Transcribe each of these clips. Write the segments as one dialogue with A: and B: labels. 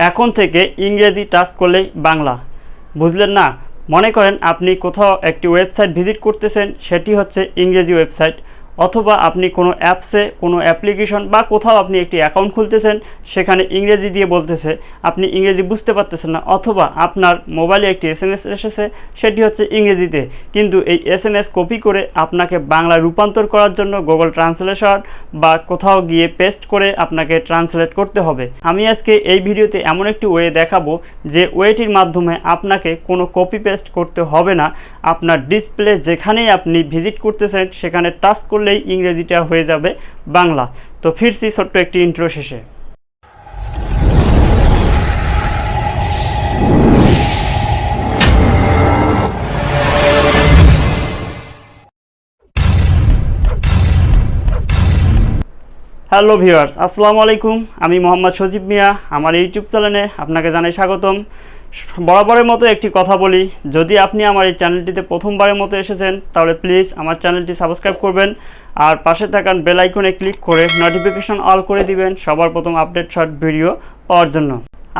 A: এখন থেকে ইংরেজি টাচ করলেই বাংলা। বুঝলেন না? মনে করেন আপনি কোথাও একটি ওয়েবসাইট ভিজিট করতেছেন, সেটি হচ্ছে ইংরেজি ওয়েবসাইট, অথবা আপনি কোনো অ্যাপসে কোনো অ্যাপ্লিকেশন বা কোথাও আপনি একটি অ্যাকাউন্ট খুলতেছেন, সেখানে ইংরেজি দিয়ে বলতেছে, আপনি ইংরেজি বুঝতে পারতেছেন না, অথবা আপনার মোবাইলে একটি এসএমএস এসেছে, সেটি হচ্ছে ইংরেজিতে, কিন্তু এই এসএমএস কপি করে আপনাকে বাংলা রূপান্তর করার জন্য গুগল ট্রান্সলেশন বা কোথাও গিয়ে পেস্ট করে আপনাকে ট্রান্সলেট করতে হবে। আমি আজকে এই ভিডিওতে এমন একটি ওয়ে দেখাবো যে ওয়েটির মাধ্যমে আপনাকে কোনো কপি পেস্ট করতে হবে না। আপনার ডিসপ্লে যেখানেই আপনি ভিজিট করতেছেন সেখানে টাচ করলে ইংরেজিটা হয়ে যাবে বাংলা। তো ফিরছি ছোট্ট একটি ইন্ট্রো শেষে। হ্যালো ভিউয়ার্স, আসসালামু আলাইকুম। আমি মোহাম্মদ সজীব মিয়া। আমার ইউটিউব চ্যানেলে আপনাকে জানাই স্বাগতম। বরাবরের মতো একটি কথা বলি, যদি আপনি আমার এই চ্যানেলটিতে প্রথমবারের মতো এসেছেন তাহলে প্লিজ আমার চ্যানেলটি সাবস্ক্রাইব করবেন আর পাশে থাকা বেল আইকনে ক্লিক করে নোটিফিকেশন অল করে দিবেন সবার প্রথম আপডেট শর্ট ভিডিও পাওয়ার জন্য।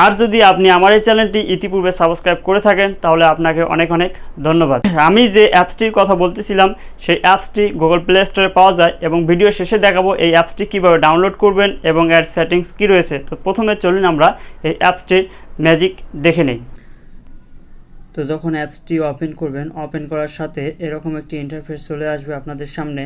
A: আর যদি আপনি আমার এই চ্যানেলটি ইতিপূর্বে সাবস্ক্রাইব করে থাকেন তাহলে আপনাকে অনেক অনেক ধন্যবাদ। আমি যে অ্যাপসটির কথা বলতেছিলাম সেই অ্যাপসটি গুগল প্লে স্টোরে পাওয়া যায় এবং ভিডিও শেষে দেখাবো এই অ্যাপসটি কীভাবে ডাউনলোড করবেন এবং এর সেটিংস কী রয়েছে। তো প্রথমে চলুন আমরা এই অ্যাপসটির ম্যাজিক দেখে নিই। তো যখন অ্যাপসটি ওপেন করবেন, ওপেন করার সাথে এরকম একটি ইন্টারফেস চলে আসবে আপনাদের সামনে।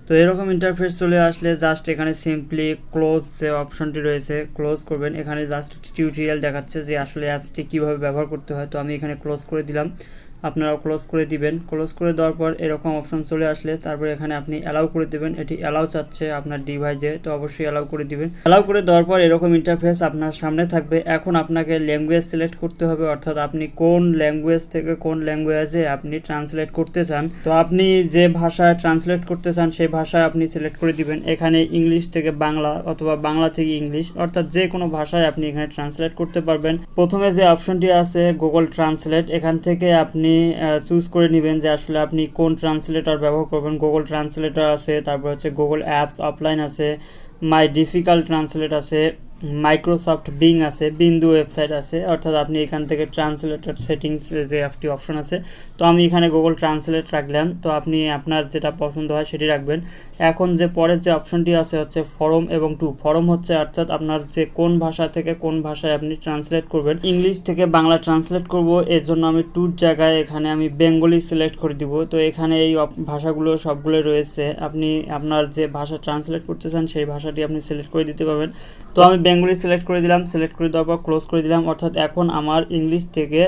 A: তো এরকম ইন্টারফেস চলে আসলে জাস্ট এখানে সিম্পলি ক্লোজ যে অপশনটি রয়েছে ক্লোজ করবেন। এখানে জাস্ট টিউটোরিয়াল দেখাচ্ছে যে আসলে অ্যাপসটি কীভাবে ব্যবহার করতে হয়। তো আমি এখানে ক্লোজ করে দিলাম, আপনারাও ক্লোজ করে দিবেন। ক্লোজ করে দেওয়ার পর এরকম অপশন চলে আসলে তারপর এখানে আপনি অ্যালাউ করে দেবেন। এটি অ্যালাউ চাচ্ছে আপনার ডিভাইসে, তো অবশ্যই অ্যালাউ করে দিবেন। অ্যালাউ করে দেওয়ার পর এরকম ইন্টারফেস আপনার সামনে থাকবে। এখন আপনাকে ল্যাঙ্গুয়েজ সিলেক্ট করতে হবে, অর্থাৎ আপনি কোন ল্যাঙ্গুয়েজ থেকে কোন ল্যাঙ্গুয়েজে আপনি ট্রান্সলেট করতে চান। তো আপনি যে ভাষায় ট্রান্সলেট করতে চান সেই ভাষায় আপনি সিলেক্ট করে দিবেন। এখানে ইংলিশ থেকে বাংলা অথবা বাংলা থেকে ইংলিশ, অর্থাৎ যে কোনো ভাষায় আপনি এখানে ট্রান্সলেট করতে পারবেন। প্রথমে যে অপশনটি আছে গুগল ট্রান্সলেট, এখান থেকে আপনি চুজ করে নেবেন যে আসলে আপনি কোন ট্রান্সলেটর ব্যবহার করবেন। গুগল ট্রান্সলেটর আছে, তারপর হচ্ছে গুগল অ্যাপস অফলাইন আছে, মাই ডিফিকাল্ট ট্রান্সলেট আছে, মাইক্রোসফট বিং আছে, বিন্দু ওয়েবসাইট আছে, অর্থাৎ আপনি এখান থেকে ট্রান্সলেটর সেটিংস যে একটি অপশন আছে। তো আমি এখানে গুগল ট্রান্সলেট রাখলাম। তো আপনি আপনার যেটা পছন্দ হয় সেটি রাখবেন। এখন যে পরের যে অপশনটি আছে হচ্ছে ফরম এবং টু। ফরম হচ্ছে অর্থাৎ আপনার যে কোন ভাষা থেকে কোন ভাষায় আপনি ট্রান্সলেট করবেন। ইংলিশ থেকে বাংলা ট্রান্সলেট করব, এর জন্য আমি টুর জায়গায় এখানে আমি বেঙ্গলি সিলেক্ট করে দিব। তো এখানে এই ভাষাগুলো সবগুলো রয়েছে, আপনি আপনার যে ভাষা ট্রান্সলেট করতে চান সেই ভাষাটি আপনি সিলেক্ট করে দিতে পারবেন। তো আমি বেঙ্গলি সিলেক্ট করে দিলাম, সিলেক্ট করে দেওয়ার পর ক্লোজ করে দিলাম, অর্থাৎ এখন আমার ইংলিশ থেকে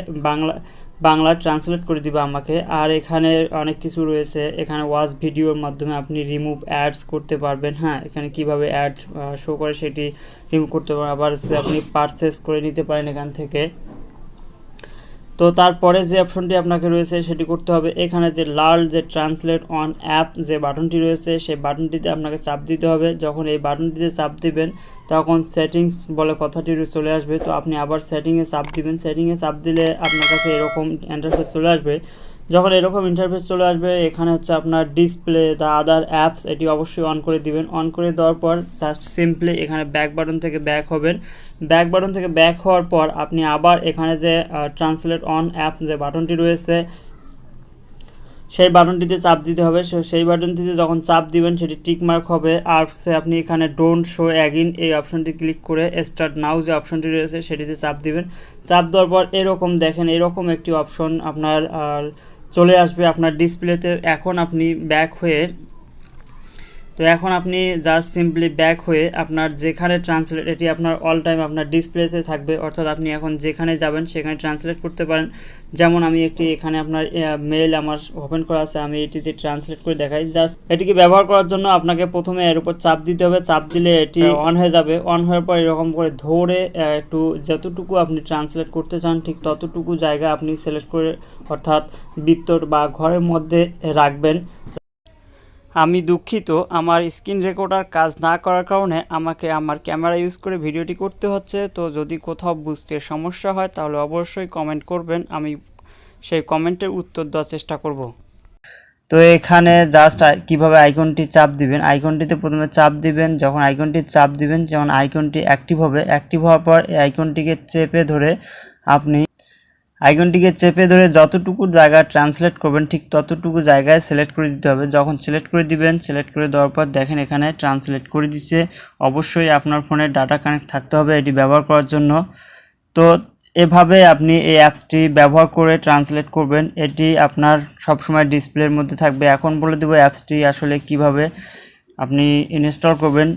A: বাংলা ট্রান্সলেট করে দিবে আমাকে। আর এখানে অনেক কিছু রয়েছে, এখানে ওয়াচ ভিডিওর মাধ্যমে আপনি রিমুভ অ্যাডস করতে পারবেন। হ্যাঁ, এখানে কিভাবে অ্যাড শো করে সেটি রিমুভ করতে পারবেন। আবার আপনি পারচেস করে নিতে পারেন এখান থেকে। তো তারপরে যে অপশনটি আপনাকে রয়েছে সেটি করতে হবে। এখানে যে লাল যে ট্রান্সলেট অন অ্যাপ যে বাটনটি রয়েছে সেই বাটনটিতে আপনাকে চাপ দিতে হবে। যখন এই বাটনটিতে চাপ দিবেন তখন সেটিংস বলে কথাটি চলে আসবে। তো আপনি আবার সেটিংয়ে চাপ দিবেন। সেটিংয়ে চাপ দিলে আপনার কাছে এরকম ইন্টারফেস চলে আসবে। যখন এরকম ইন্টারফেস চলে আসবে এখানে হচ্ছে আপনার ডিসপ্লে দ্য আদার অ্যাপস, এটি অবশ্যই অন করে দিবেন। অন করে দেওয়ার পর জাস্ট সিম্পলি এখানে ব্যাক বাটন থেকে ব্যাক হবেন। ব্যাক বাটন থেকে ব্যাক হওয়ার পর আপনি আবার এখানে যে ট্রান্সলেট অন অ্যাপ যে বাটনটি রয়েছে সেই বাটনটিতে চাপ দিতে হবে। সেই বাটনটিতে যখন চাপ দিবেন সেটি টিক মার্ক হবে। আর আপনি এখানে ডোন্ট শো অ্যাগেইন এই অপশনটি ক্লিক করে স্টার্ট নাও যে অপশনটি রয়েছে সেটিতে চাপ দিবেন। চাপ দেওয়ার পর এরকম দেখেন এরকম একটি অপশন আপনার চলে আসবে আপনার ডিসপ্লেতে। এখন আপনি ব্যাক হয়ে এখন আপনি জাস্ট সিম্পলি ব্যাক হয়ে আপনার যেখানে ট্রান্সলেট, এটি আপনার অল টাইম আপনার ডিসপ্লেতে থাকবে, অর্থাৎ আপনি এখন যেখানে যাবেন সেখানে ট্রান্সলেট করতে পারেন। যেমন আমি একটি এখানে আপনার মেইল আমার ওপেন করা আছে, আমি এটিতে ট্রান্সলেট করে দেখাই। জাস্ট এটিকে ব্যবহার করার জন্য আপনাকে প্রথমে এর উপর চাপ দিতে হবে। চাপ দিলে এটি অন হয়ে যাবে। অন হওয়ার পর এরকম করে ধরে একটু যতটুকু আপনি ট্রান্সলেট করতে চান ঠিক ততটুকু জায়গা আপনি সিলেক্ট করে অর্থাৎ বৃত্তর বা ঘরের মধ্যে রাখবেন। আমি দুঃখিত, আমার স্ক্রিন রেকর্ডার কাজ না করার কারণে আমাকে আমার ক্যামেরা ইউজ করে ভিডিওটি করতে হচ্ছে। তো যদি কোথাও বুঝতে সমস্যা হয় তাহলে অবশ্যই কমেন্ট করবেন, আমি সেই কমেন্টের উত্তর দেওয়ার চেষ্টা করব। তো তো এখানে জাস্ট কিভাবে আইকনটি চাপ দিবেন, আইকনটিতে প্রথমে চাপ দিবেন। যখন আইকনটি চাপ দিবেন যখন আইকনটি অ্যাক্টিভ হবে, অ্যাক্টিভ হওয়ার পর এই আইকনটিকে চেপে ধরে আপনি যতটুকু জায়গা ট্রান্সলেট করবেন ঠিক ততটুকু জায়গায় সিলেক্ট করে দিতে হবে। যখন সিলেক্ট করে দিবেন, সিলেক্ট করে দেওয়ার পর দেখেন এখানে ট্রান্সলেট করে দিচ্ছে। অবশ্যই আপনার ফোনে ডাটা কানেক্ট থাকতে হবে এটি ব্যবহার করার জন্য। তো এভাবে আপনি এই অ্যাপসটি ব্যবহার করে ট্রান্সলেট করবেন, এটি আপনার সবসময় ডিসপ্লের মধ্যে থাকবে। এখন বলে দেবো অ্যাপসটি আসলে কিভাবে আপনি ইনস্টল করবেন।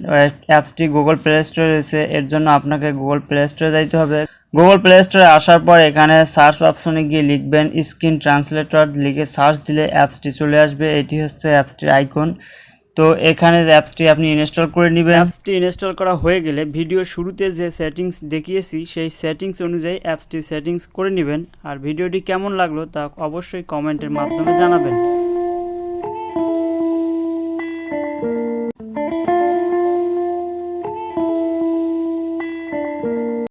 A: অ্যাপসটি গুগল প্লে স্টোরে রয়েছে, এর জন্য আপনাকে গুগল প্লে স্টোরে যাইতে হবে। গুগল প্লে স্টোরে আসার পর এখানে সার্চ অপশনে গিয়ে লিখবেন স্ক্রিন ট্রান্সলেটর, লিখে সার্চ দিলে অ্যাপসটি চলে আসবে। এটি হচ্ছে অ্যাপসটির আইকন। তো এখানে অ্যাপসটি আপনি ইনস্টল করে নেবেন। অ্যাপসটি ইনস্টল করা হয়ে গেলে ভিডিও শুরুতে যে সেটিংস দেখিয়েছি সেই সেটিংস অনুযায়ী অ্যাপসটি সেটিংস করে নেবেন। আর ভিডিওটি কেমন লাগলো তা অবশ্যই কমেন্টের মাধ্যমে জানাবেন।